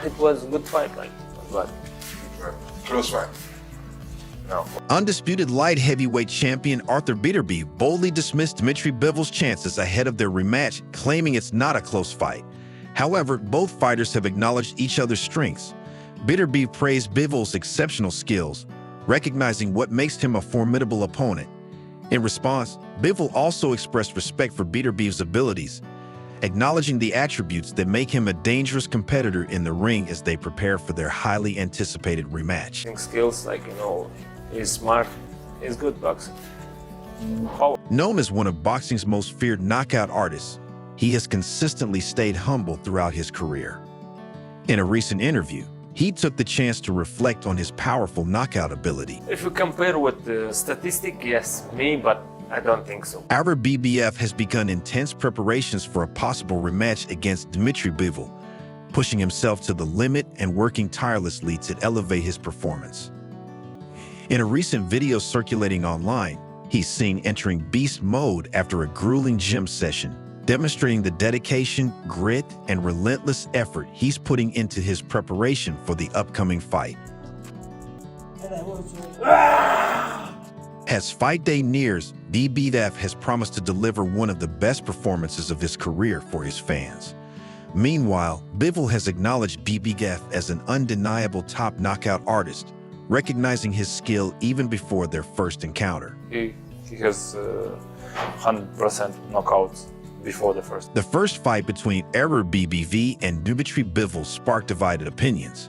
It was a good fight, like, but Close fight. no. Undisputed light heavyweight champion Artur Beterbiev boldly dismissed Dmitry Bivol's chances ahead of their rematch, claiming it's not a close fight. However, both fighters have acknowledged each other's strengths. Beterbiev praised Bivol's exceptional skills, recognizing what makes him a formidable opponent. In response, Bivol also expressed respect for Beterbiev's abilities, acknowledging the attributes that make him a dangerous competitor in the ring as they prepare for their highly anticipated rematch. Skills, like, he's smart, he's good boxer. Power. Known as one of boxing's most feared knockout artists, he has consistently stayed humble throughout his career. In a recent interview, he took the chance to reflect on his powerful knockout ability. If you compare with the statistic, yes, me, but I don't think so. Artur Beterbiev has begun intense preparations for a possible rematch against Dmitry Bivol, pushing himself to the limit and working tirelessly to elevate his performance. In a recent video circulating online, he's seen entering beast mode after a grueling gym session, demonstrating the dedication, grit, and relentless effort he's putting into his preparation for the upcoming fight. As fight day nears, Beterbiev has promised to deliver one of the best performances of his career for his fans. Meanwhile, Bivol has acknowledged Beterbiev as an undeniable top knockout artist, recognizing his skill even before their first encounter. He has 100% knockouts before the first. The first fight between Artur Beterbiev and Dmitry Bivol sparked divided opinions.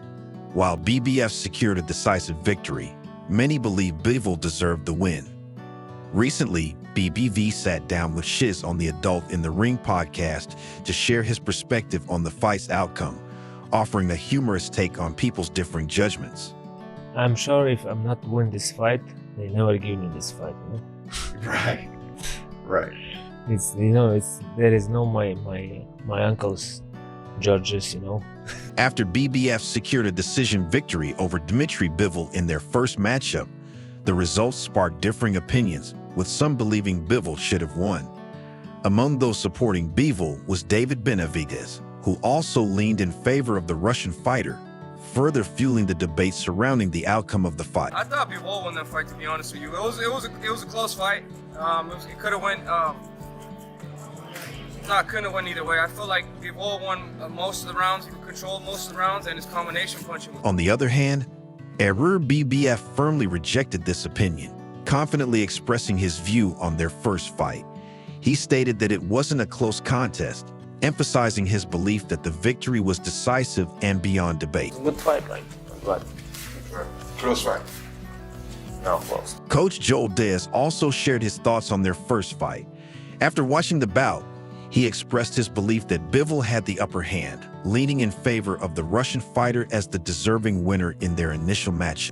While Beterbiev secured a decisive victory, many believe Bivol deserved the win. Recently, Beterbiev sat down with Shiz on the Adult in the Ring podcast to share his perspective on the fight's outcome, offering a humorous take on people's differing judgments. I'm sure if I'm not win this fight, they never give me this fight. Right. It's there is no my uncle's judges. After Beterbiev secured a decision victory over Dmitry Bivol in their first matchup, the results sparked differing opinions, with some believing Bivol should have won. Among those supporting Bivol was David Benavidez, who also leaned in favor of the Russian fighter, further fueling the debate surrounding the outcome of the fight. I thought Bivol won that fight, to be honest with you. It was a close fight. It could have went. Couldn't have went either way. I feel like Bivol won most of the rounds. He controlled most of the rounds, and his combination punching. On the other hand, Artur Beterbiev firmly rejected this opinion, confidently expressing his view on their first fight. He stated that it wasn't a close contest, emphasizing his belief that the victory was decisive and beyond debate. It's a good fight, like, but Close fight. no close. Coach Joel Dez also shared his thoughts on their first fight. After watching the bout, he expressed his belief that Bivol had the upper hand, leaning in favor of the Russian fighter as the deserving winner in their initial match.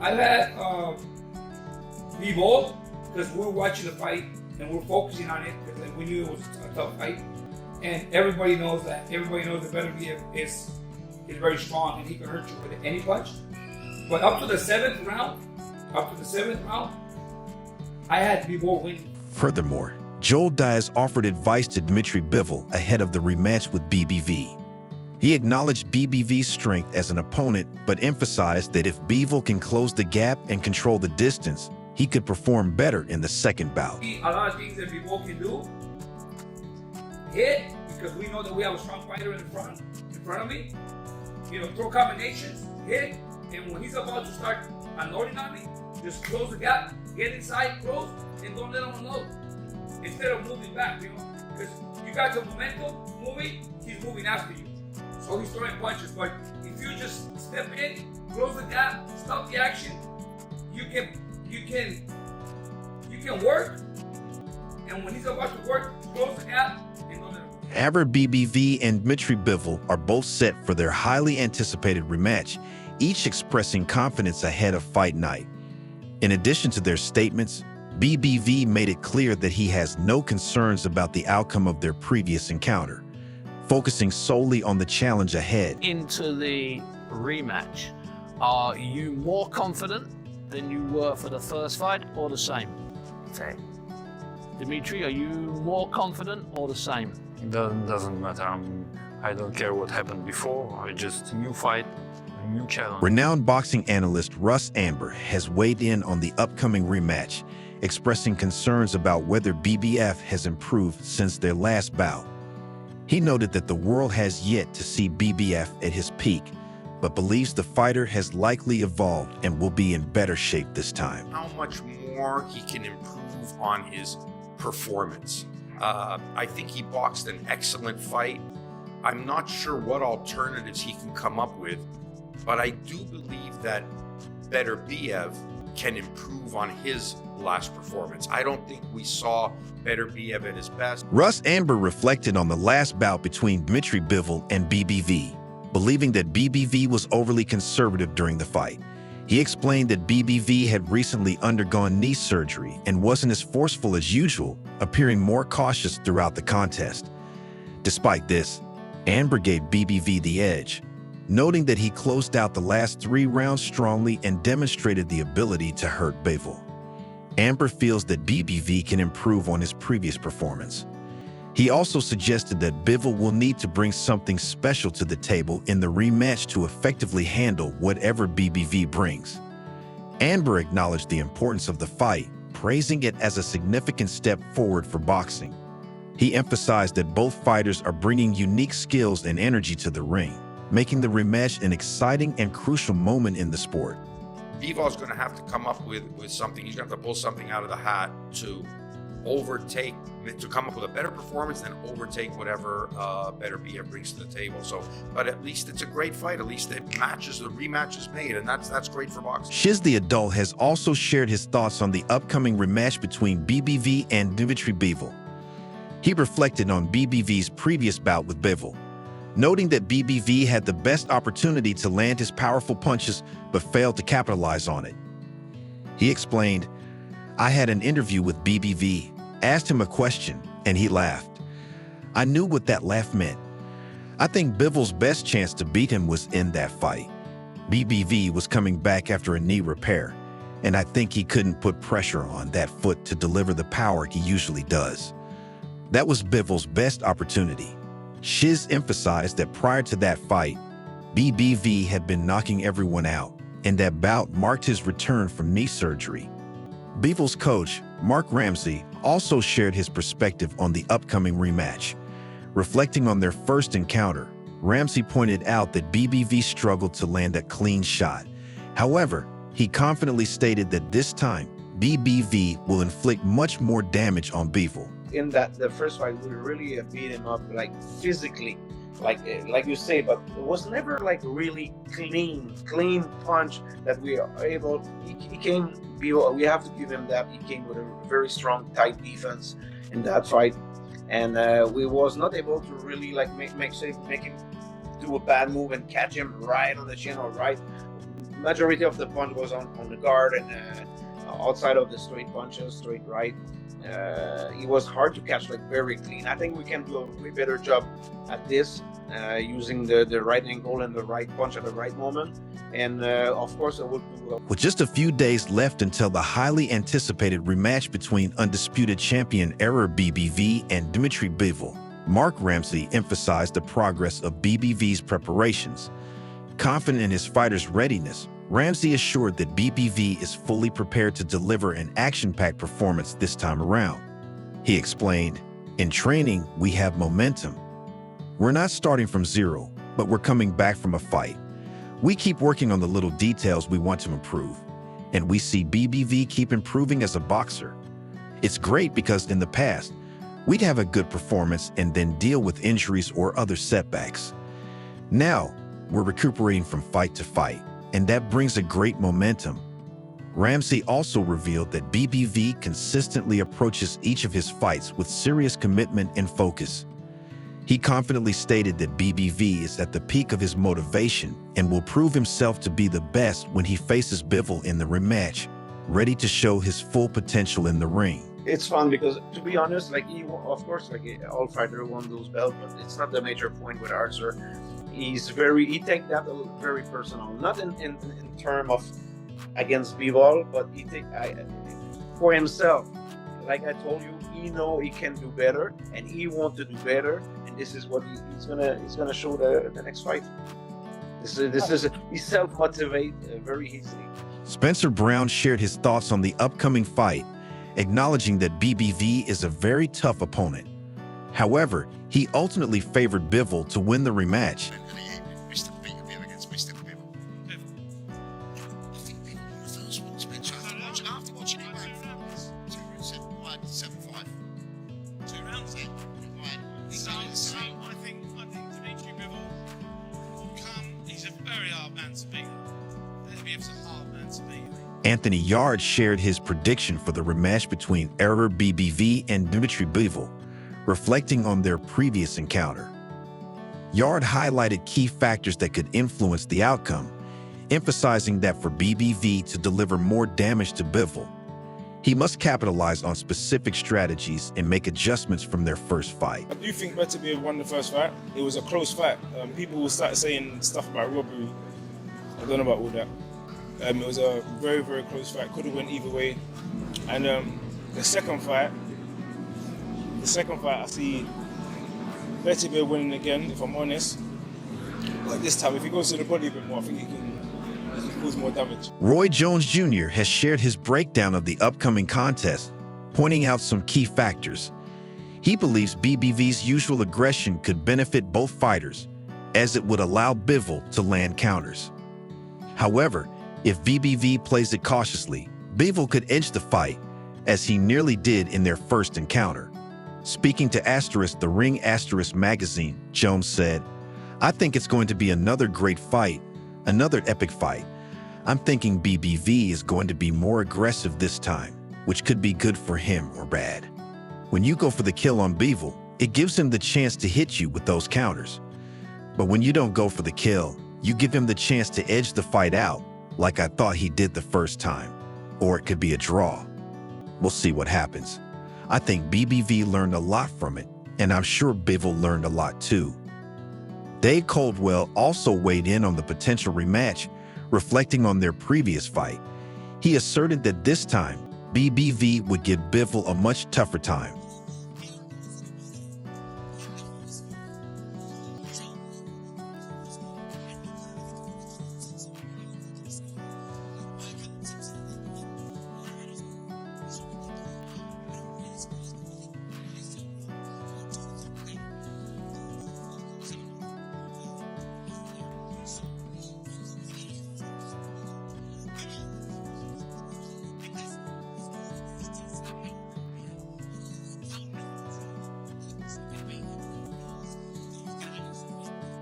I had Bivol because we were watching the fight and we're focusing on it because we knew it was a tough fight, and everybody knows that Beterbiev is very strong and he can hurt you with any punch. But up to the seventh round, I had Bivol winning. Furthermore, Joel Dez offered advice to Dmitry Bivol ahead of the rematch with Beterbiev. He acknowledged Beterbiev strength as an opponent, but emphasized that if Bivol can close the gap and control the distance, he could perform better in the second bout. A lot of things that Bivol can do, hit, because we know that we have a strong fighter in front of me. Throw combinations, hit, and when he's about to start unloading on me, just close the gap, get inside, close, and don't let him unload. Instead of moving back, because you got the momentum moving, he's moving after you. So he's throwing punches, but if you just step in, close the gap, stop the action, you can work, and when he's about to work, close the gap and don't let him. Artur Beterbiev and Dmitry Bivol are both set for their highly anticipated rematch, each expressing confidence ahead of fight night. In addition to their statements, Beterbiev made it clear that he has no concerns about the outcome of their previous encounter, focusing solely on the challenge ahead. Into the rematch, are you more confident than you were for the first fight, or the same? Same. Dmitry, are you more confident or the same? Doesn't matter. I'm I don't care what happened before. I just new fight, a new challenge. Renowned boxing analyst Russ Amber has weighed in on the upcoming rematch, expressing concerns about whether BBF has improved since their last bout. He noted that the world has yet to see BBF at his peak, but believes the fighter has likely evolved and will be in better shape this time. How much more he can improve on his performance. I think he boxed an excellent fight. I'm not sure what alternatives he can come up with, but I do believe that Beterbiev can improve on his last performance. I don't think we saw Beterbiev at his best. Russ Amber reflected on the last bout between Dmitry Bivol and BBV, believing that BBV was overly conservative during the fight. He explained that BBV had recently undergone knee surgery and wasn't as forceful as usual, appearing more cautious throughout the contest. Despite this, Amber gave BBV the edge, noting that he closed out the last 3 rounds strongly and demonstrated the ability to hurt Bivol. Amber feels that BBV can improve on his previous performance. He also suggested that Bivol will need to bring something special to the table in the rematch to effectively handle whatever BBV brings. Amber acknowledged the importance of the fight, praising it as a significant step forward for boxing. He emphasized that both fighters are bringing unique skills and energy to the ring, making the rematch an exciting and crucial moment in the sport. Bivol's going to have to come up with something. He's going to have to pull something out of the hat to come up with a better performance and overtake whatever Beterbiev brings to the table. So, but at least it's a great fight. At least the rematch is made, and that's great for boxing. Shiz the Adult has also shared his thoughts on the upcoming rematch between BBV and Dmitry Bivol. He reflected on BBV's previous bout with Bivol, noting that BBV had the best opportunity to land his powerful punches but failed to capitalize on it. He explained, "I had an interview with BBV, asked him a question, and he laughed. I knew what that laugh meant. I think Bivol's best chance to beat him was in that fight. BBV was coming back after a knee repair, and I think he couldn't put pressure on that foot to deliver the power he usually does. That was Bivol's best opportunity." Shiz emphasized that prior to that fight, BBV had been knocking everyone out, and that bout marked his return from knee surgery. Bivol's coach, Mark Ramsey, also shared his perspective on the upcoming rematch. Reflecting on their first encounter, Ramsey pointed out that BBV struggled to land a clean shot. However, he confidently stated that this time, BBV will inflict much more damage on Bivol. In the first fight, we really beat him up, like physically, like you say, but it was never like really clean punch that we are able. He came. We have to give him that. He came with a very strong, tight defense in that fight, and we was not able to really like make him do a bad move and catch him right on the chin or right. Majority of the punch was on the guard and outside of the straight punches, straight right. It was hard to catch, like very clean. I think we can do a way better job at this, using the right angle and the right punch at the right moment. And of course, I will do. With just a few days left until the highly anticipated rematch between undisputed champion Artur BBV and Dmitry Bivol, Mark Ramsey emphasized the progress of BBV's preparations. Confident in his fighter's readiness, Ramsey assured that BBV is fully prepared to deliver an action-packed performance this time around. He explained, "In training, we have momentum. We're not starting from zero, but we're coming back from a fight. We keep working on the little details we want to improve, and we see BBV keep improving as a boxer. It's great because in the past, we'd have a good performance and then deal with injuries or other setbacks. Now, we're recuperating from fight to fight, and that brings a great momentum." Ramsey also revealed that BBV consistently approaches each of his fights with serious commitment and focus. He confidently stated that BBV is at the peak of his motivation and will prove himself to be the best when he faces Bivol in the rematch, ready to show his full potential in the ring. It's fun because, to be honest, like of course, like all fighter won those belts, but it's not the major point with Artur. He take that very personal, not in term of against Bivol, but he take for himself. Like I told you, he know he can do better, and he want to do better, and this is what he's gonna show the next fight. He's self-motivate very easily. Spencer Brown shared his thoughts on the upcoming fight, acknowledging that BBV is a very tough opponent. However, he ultimately favored Bivol to win the rematch. Mr. Beterbiev against Mr. Bivol. I think Bivol won the first one, Spencer. After watching it back, 7-5. 2 rounds then. Right. Exactly the same. I think Dmitry Bivol will come. He's a very hard man to beat. Beterbiev's a hard man to beat. Anthony Yard shared his prediction for the rematch between Artur Beterbiev and Dmitry Bivol, reflecting on their previous encounter. Yard highlighted key factors that could influence the outcome, emphasizing that for BBV to deliver more damage to Bivol, he must capitalize on specific strategies and make adjustments from their first fight. I do think Beterbiev won the first fight. It was a close fight. People will start saying stuff about robbery. I don't know about all that. It was a very, very close fight. Could have went either way. And the second fight, I see Beterbiev winning again, if I'm honest. But this time, if he goes to the body a bit more, I think he can cause more damage. Roy Jones Jr. has shared his breakdown of the upcoming contest, pointing out some key factors. He believes BBV's usual aggression could benefit both fighters, as it would allow Bivol to land counters. However, if BBV plays it cautiously, Bivol could edge the fight, as he nearly did in their first encounter. Speaking to The Ring magazine, Jones said, "I think it's going to be another great fight, another epic fight. I'm thinking BBV is going to be more aggressive this time, which could be good for him or bad. When you go for the kill on Bivol, it gives him the chance to hit you with those counters. But when you don't go for the kill, you give him the chance to edge the fight out, like I thought he did the first time. Or it could be a draw. We'll see what happens. I think BBV learned a lot from it, and I'm sure Bivol learned a lot too." Dave Coldwell also weighed in on the potential rematch, reflecting on their previous fight. He asserted that this time, BBV would give Bivol a much tougher time.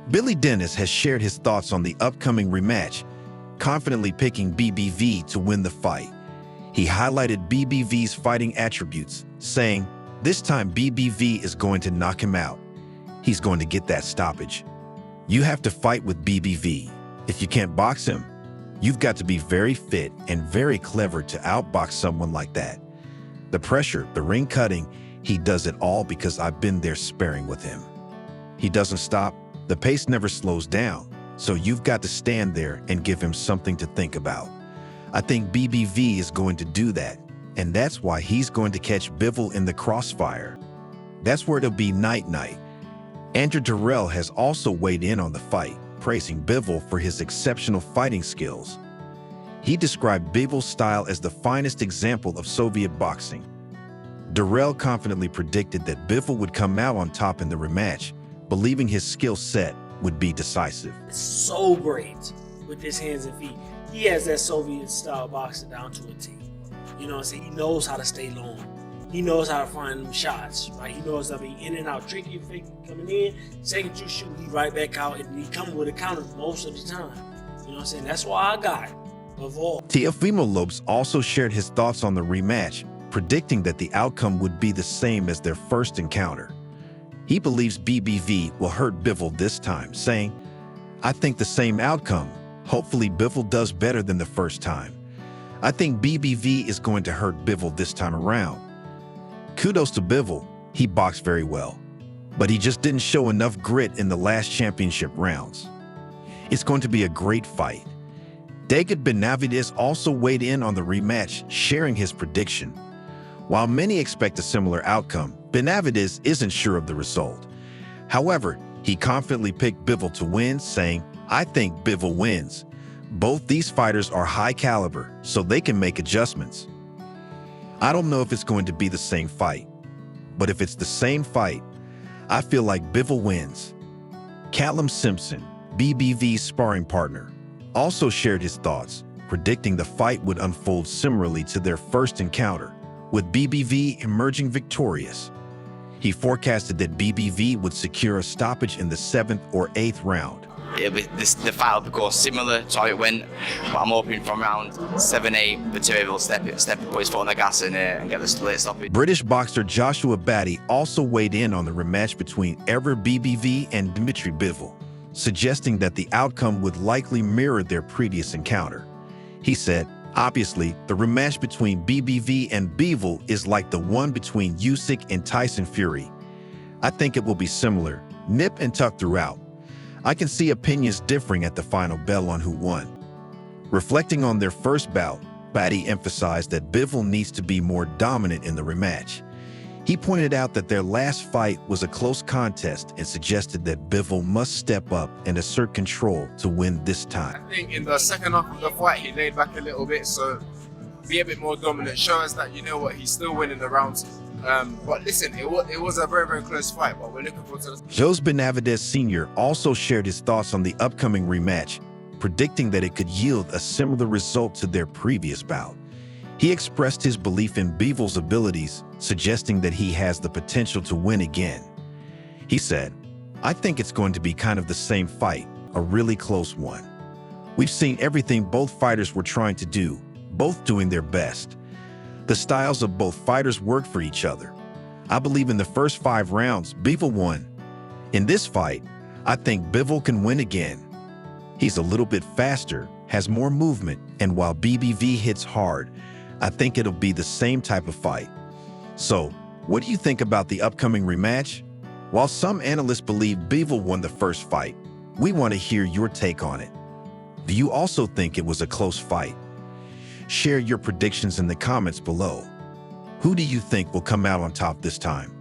Billy Dennis has shared his thoughts on the upcoming rematch, confidently picking BBV to win the fight. He highlighted BBV's fighting attributes, saying, "This time BBV is going to knock him out. He's going to get that stoppage. You have to fight with BBV. If you can't box him, you've got to be very fit and very clever to outbox someone like that. The pressure, the ring cutting, he does it all because I've been there sparring with him. He doesn't stop. The pace never slows down, so you've got to stand there and give him something to think about. I think BBV is going to do that, and that's why he's going to catch Bivol in the crossfire. That's where it'll be night-night." Andrew Durrell has also weighed in on the fight, praising Bivol for his exceptional fighting skills. He described Bivol's style as the finest example of Soviet boxing. Durrell confidently predicted that Bivol would come out on top in the rematch, believing his skill set would be decisive. So great with his hands and feet. He has that Soviet style boxing down to a T. You know what I'm saying? He knows how to stay long. He knows how to find them shots, right? He knows how to be in and out, tricky, fake coming in. Second you shoot, he right back out, and he come with a counter most of the time. You know what I'm saying? That's why I got Bivol. Teofimo Lopes also shared his thoughts on the rematch, predicting that the outcome would be the same as their first encounter. He believes BBV will hurt Bivol this time, saying, "I think the same outcome. Hopefully Bivol does better than the first time. I think BBV is going to hurt Bivol this time around. Kudos to Bivol, he boxed very well, but he just didn't show enough grit in the last championship rounds. It's going to be a great fight." David Benavidez also weighed in on the rematch, sharing his prediction. While many expect a similar outcome, Benavidez isn't sure of the result. However, he confidently picked Bivol to win, saying, "I think Bivol wins. Both these fighters are high caliber, so they can make adjustments. I don't know if it's going to be the same fight, but if it's the same fight, I feel like Bivol wins." Callum Simpson, BBV's sparring partner, also shared his thoughts, predicting the fight would unfold similarly to their first encounter, with BBV emerging victorious. He forecasted that BBV would secure a stoppage in the 7th or 8th round. The fight will go similar to how it went, but I'm hoping from round 7-8, Beterbiev will step put his foot on the gas and get the late stoppage. British boxer Joshua Batty also weighed in on the rematch between ever BBV and Dmitry Bivol, suggesting that the outcome would likely mirror their previous encounter. He said, "Obviously, the rematch between BBV and Bivol is like the one between Usyk and Tyson Fury. I think it will be similar, nip and tuck throughout. I can see opinions differing at the final bell on who won." Reflecting on their first bout, Batty emphasized that Bivol needs to be more dominant in the rematch. He pointed out that their last fight was a close contest and suggested that Bivol must step up and assert control to win this time. I think in the second half of the fight, he laid back a little bit, so be a bit more dominant. Show us that, you know what, he's still winning the rounds. But listen, it was a very, very close fight, but we're looking forward to this. Jose Benavidez Sr. also shared his thoughts on the upcoming rematch, predicting that it could yield a similar result to their previous bout. He expressed his belief in Bivol's abilities, suggesting that he has the potential to win again. He said, "I think it's going to be kind of the same fight, a really close one. We've seen everything both fighters were trying to do, both doing their best. The styles of both fighters worked for each other. I believe in the first 5 rounds, Bivol won. In this fight, I think Bivol can win again. He's a little bit faster, has more movement, and while BBV hits hard, I think it'll be the same type of fight." So, what do you think about the upcoming rematch? While some analysts believe Bivol won the first fight, we want to hear your take on it. Do you also think it was a close fight? Share your predictions in the comments below. Who do you think will come out on top this time?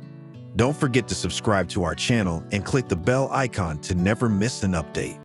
Don't forget to subscribe to our channel and click the bell icon to never miss an update.